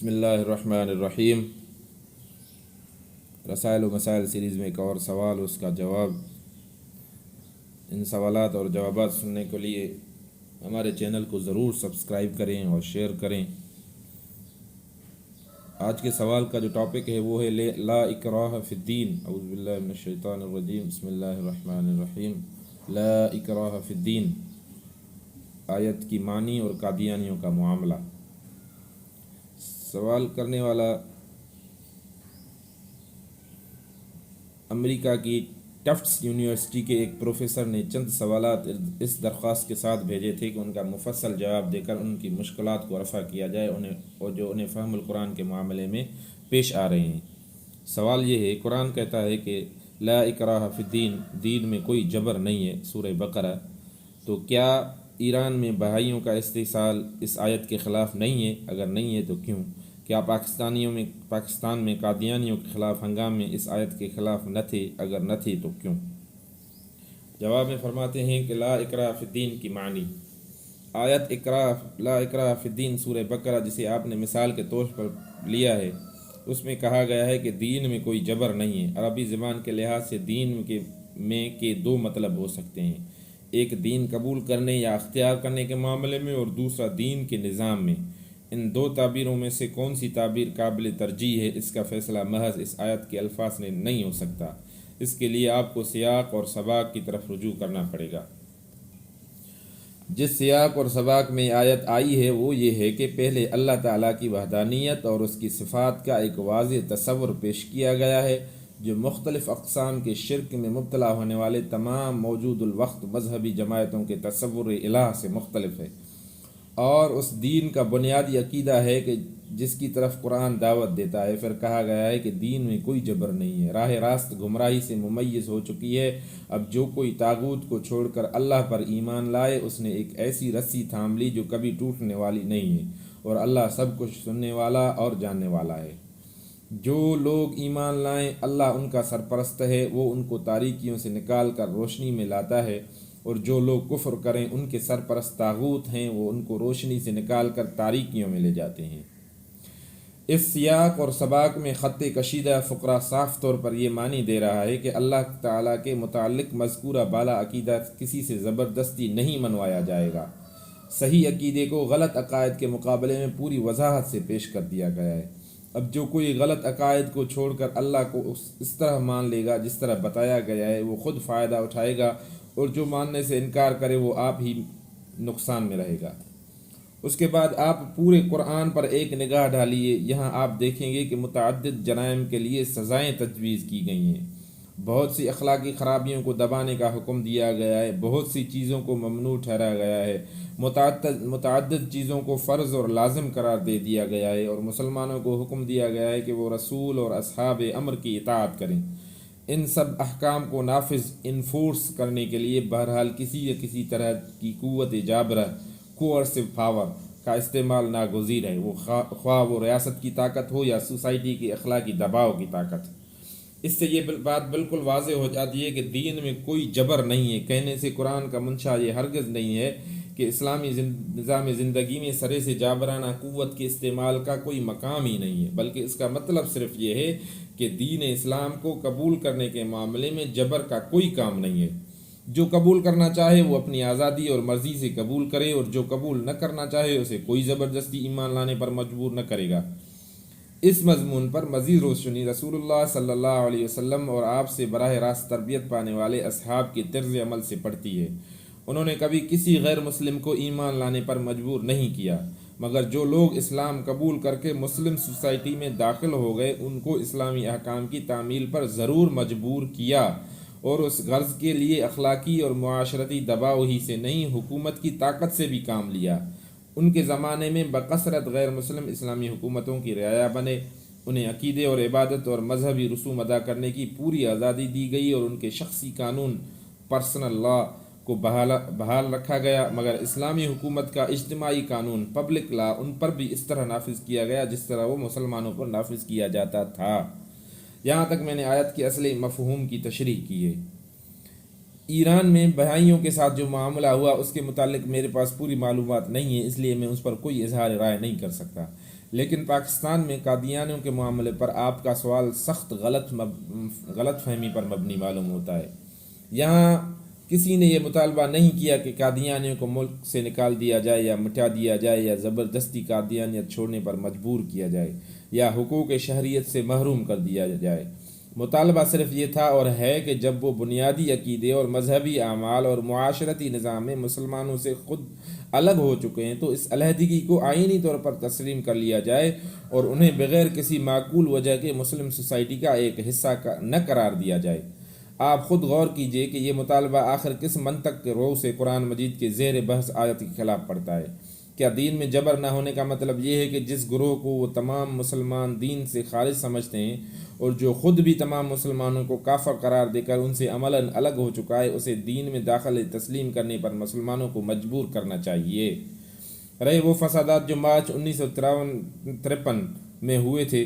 بسم اللہ الرحمن الرحیم۔ رسائل و مسائل سیریز میں ایک اور سوال، اس کا جواب۔ ان سوالات اور جوابات سننے کے لیے ہمارے چینل کو ضرور سبسکرائب کریں اور شیئر کریں۔ آج کے سوال کا جو ٹاپک ہے وہ ہے لا اکراہ فی الدین۔ اعوذ باللہ من الشیطان الرجیم، بسم اللہ الرحمن الرحیم۔ لا اکراہ فی الدین، آیت کی معنی اور قادیانیوں کا معاملہ۔ سوال کرنے والا امریکہ کی ٹفٹس یونیورسٹی کے ایک پروفیسر نے چند سوالات اس درخواست کے ساتھ بھیجے تھے کہ ان کا مفصل جواب دے کر ان کی مشکلات کو رفع کیا جائے اور جو انہیں فہم القرآن کے معاملے میں پیش آ رہے ہیں۔ سوال یہ ہے، قرآن کہتا ہے کہ لا اکراہ فی الدین، دین میں کوئی جبر نہیں ہے، سورہ بقرہ، تو کیا ایران میں بہائیوں کا استحصال اس آیت کے خلاف نہیں ہے؟ اگر نہیں ہے تو کیوں؟ کیا پاکستان میں قادیانیوں کے خلاف ہنگامے اس آیت کے خلاف نہ تھے؟ اگر نہ تھے تو کیوں؟ جواب میں فرماتے ہیں کہ لا اکراہ فی الدین کی معنی، آیت لا اکراہ فی الدین سورہ بقرہ جسے آپ نے مثال کے طور پر لیا ہے، اس میں کہا گیا ہے کہ دین میں کوئی جبر نہیں ہے۔ عربی زبان کے لحاظ سے دین کے دو مطلب ہو سکتے ہیں، ایک دین قبول کرنے یا اختیار کرنے کے معاملے میں، اور دوسرا دین کے نظام میں۔ ان دو تعبیروں میں سے کون سی تعبیر قابل ترجیح ہے، اس کا فیصلہ محض اس آیت کے الفاظ سے نہیں ہو سکتا۔ اس کے لیے آپ کو سیاق اور سباق کی طرف رجوع کرنا پڑے گا۔ جس سیاق اور سباق میں آیت آئی ہے وہ یہ ہے کہ پہلے اللہ تعالیٰ کی وحدانیت اور اس کی صفات کا ایک واضح تصور پیش کیا گیا ہے جو مختلف اقسام کے شرک میں مبتلا ہونے والے تمام موجود الوقت مذہبی جماعتوں کے تصور الہ سے مختلف ہے، اور اس دین کا بنیادی عقیدہ ہے کہ جس کی طرف قرآن دعوت دیتا ہے۔ پھر کہا گیا ہے کہ دین میں کوئی جبر نہیں ہے، راہ راست گمراہی سے ممیز ہو چکی ہے۔ اب جو کوئی طاغوت کو چھوڑ کر اللہ پر ایمان لائے، اس نے ایک ایسی رسی تھام لی جو کبھی ٹوٹنے والی نہیں ہے، اور اللہ سب کچھ سننے والا اور جاننے والا ہے۔ جو لوگ ایمان لائیں، اللہ ان کا سرپرست ہے، وہ ان کو تاریکیوں سے نکال کر روشنی میں لاتا ہے، اور جو لوگ کفر کریں ان کے سرپرست طاغوت ہیں، وہ ان کو روشنی سے نکال کر تاریکیوں میں لے جاتے ہیں۔ اس سیاق اور سباق میں خط کشیدہ فقرہ صاف طور پر یہ معنی دے رہا ہے کہ اللہ تعالیٰ کے متعلق مذکورہ بالا عقیدہ کسی سے زبردستی نہیں منوایا جائے گا۔ صحیح عقیدے کو غلط عقائد کے مقابلے میں پوری وضاحت سے پیش کر دیا گیا ہے۔ اب جو کوئی غلط عقائد کو چھوڑ کر اللہ کو اس طرح مان لے گا جس طرح بتایا گیا ہے، وہ خود فائدہ اٹھائے گا، اور جو ماننے سے انکار کرے وہ آپ ہی نقصان میں رہے گا۔ اس کے بعد آپ پورے قرآن پر ایک نگاہ ڈالیے، یہاں آپ دیکھیں گے کہ متعدد جرائم کے لیے سزائیں تجویز کی گئی ہیں، بہت سی اخلاقی خرابیوں کو دبانے کا حکم دیا گیا ہے، بہت سی چیزوں کو ممنوع ٹھہرایا گیا ہے، متعدد چیزوں کو فرض اور لازم قرار دے دیا گیا ہے، اور مسلمانوں کو حکم دیا گیا ہے کہ وہ رسول اور اصحاب امر کی اطاعت کریں۔ ان سب احکام کو نافذ انفورس کرنے کے لیے بہرحال کسی یا کسی طرح کی قوت جابرہ، کوئرسو پاور کا استعمال ناگزیر ہے، وہ خواہ وہ ریاست کی طاقت ہو یا سوسائٹی کے اخلاقی دباؤ کی طاقت۔ اس سے یہ بات بالکل واضح ہو جاتی ہے کہ دین میں کوئی جبر نہیں ہے۔ کہنے سے قرآن کا منشا یہ ہرگز نہیں ہے کہ اسلامی نظام زندگی میں سرے سے جابرانہ قوت کے استعمال کا کوئی مقام ہی نہیں ہے، بلکہ اس کا مطلب صرف یہ ہے کہ دین اسلام کو قبول کرنے کے معاملے میں جبر کا کوئی کام نہیں ہے۔ جو قبول کرنا چاہے وہ اپنی آزادی اور مرضی سے قبول کرے، اور جو قبول نہ کرنا چاہے اسے کوئی زبردستی ایمان لانے پر مجبور نہ کرے گا۔ اس مضمون پر مزید روشنی رسول اللہ صلی اللہ علیہ وسلم اور آپ سے براہ راست تربیت پانے والے اصحاب کے طرز عمل سے پڑتی ہے۔ انہوں نے کبھی کسی غیر مسلم کو ایمان لانے پر مجبور نہیں کیا، مگر جو لوگ اسلام قبول کر کے مسلم سوسائٹی میں داخل ہو گئے ان کو اسلامی احکام کی تعمیل پر ضرور مجبور کیا، اور اس غرض کے لیے اخلاقی اور معاشرتی دباؤ ہی سے نہیں، حکومت کی طاقت سے بھی کام لیا۔ ان کے زمانے میں بکثرت غیر مسلم اسلامی حکومتوں کی رعایا بنے، انہیں عقیدے اور عبادت اور مذہبی رسوم ادا کرنے کی پوری آزادی دی گئی، اور ان کے شخصی قانون پرسنل لا کو بحال رکھا گیا، مگر اسلامی حکومت کا اجتماعی قانون پبلک لا ان پر بھی اس طرح نافذ کیا گیا جس طرح وہ مسلمانوں پر نافذ کیا جاتا تھا۔ یہاں تک میں نے آیت کے اصلی مفہوم کی تشریح کی ہے۔ ایران میں بہائیوں کے ساتھ جو معاملہ ہوا اس کے متعلق میرے پاس پوری معلومات نہیں ہے، اس لیے میں اس پر کوئی اظہار رائے نہیں کر سکتا، لیکن پاکستان میں قادیانیوں کے معاملے پر آپ کا سوال سخت غلط فہمی پر مبنی معلوم ہوتا ہے۔ یہاں کسی نے یہ مطالبہ نہیں کیا کہ قادیانیوں کو ملک سے نکال دیا جائے یا مٹا دیا جائے یا زبردستی قادیانیت چھوڑنے پر مجبور کیا جائے یا حقوق شہریت سے محروم کر دیا جائے۔ مطالبہ صرف یہ تھا اور ہے کہ جب وہ بنیادی عقیدے اور مذہبی اعمال اور معاشرتی نظام میں مسلمانوں سے خود الگ ہو چکے ہیں تو اس علیحدگی کو آئینی طور پر تسلیم کر لیا جائے اور انہیں بغیر کسی معقول وجہ کے مسلم سوسائٹی کا ایک حصہ نہ قرار دیا جائے۔ آپ خود غور کیجئے کہ یہ مطالبہ آخر کس منطق کے رو سے قرآن مجید کے زیر بحث آیت کے خلاف پڑتا ہے۔ کیا دین میں جبر نہ ہونے کا مطلب یہ ہے کہ جس گروہ کو وہ تمام مسلمان دین سے خارج سمجھتے ہیں اور جو خود بھی تمام مسلمانوں کو کافر قرار دے کر ان سے عملاً الگ ہو چکا ہے، اسے دین میں داخل تسلیم کرنے پر مسلمانوں کو مجبور کرنا چاہیے؟ رہے وہ فسادات جو مارچ 1953 میں ہوئے تھے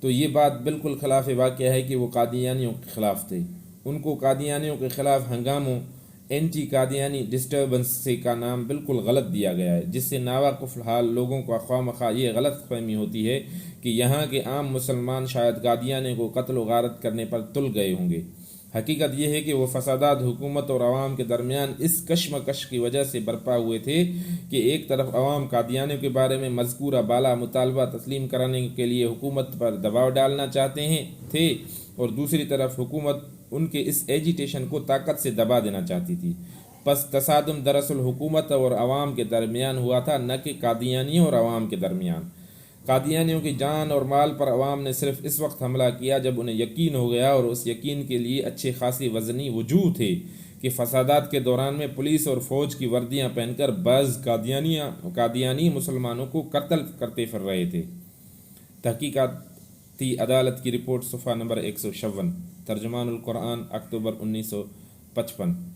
تو یہ بات بالکل خلاف واقعہ ہے کہ وہ قادیانیوں کے خلاف تھے۔ ان کو قادیانیوں کے خلاف ہنگاموں اینٹی قادیانی ڈسٹربنس کا نام بالکل غلط دیا گیا ہے، جس سے ناواقف حال لوگوں کو خواہ مخواہ یہ غلط فہمی ہوتی ہے کہ یہاں کے عام مسلمان شاید قادیانیوں کو قتل و غارت کرنے پر تل گئے ہوں گے۔ حقیقت یہ ہے کہ وہ فسادات حکومت اور عوام کے درمیان اس کشمکش کی وجہ سے برپا ہوئے تھے کہ ایک طرف عوام قادیانیوں کے بارے میں مذکورہ بالا مطالبہ تسلیم کرانے کے لیے حکومت پر دباؤ ڈالنا چاہتے تھے اور دوسری طرف حکومت ان کے اس ایجیٹیشن کو طاقت سے دبا دینا چاہتی تھی۔ پس تصادم دراصل حکومت اور عوام کے درمیان ہوا تھا، نہ کہ قادیانیوں اور عوام کے درمیان۔ قادیانیوں کی جان اور مال پر عوام نے صرف اس وقت حملہ کیا جب انہیں یقین ہو گیا، اور اس یقین کے لیے اچھے خاصی وزنی وجوہ تھے، کہ فسادات کے دوران میں پولیس اور فوج کی وردیاں پہن کر بعض قادیانی مسلمانوں کو قتل کرتے پھر رہے تھے۔ تحقیقاتی عدالت کی رپورٹ صفحہ نمبر 156، ترجمان القرآن، اکتوبر 1955۔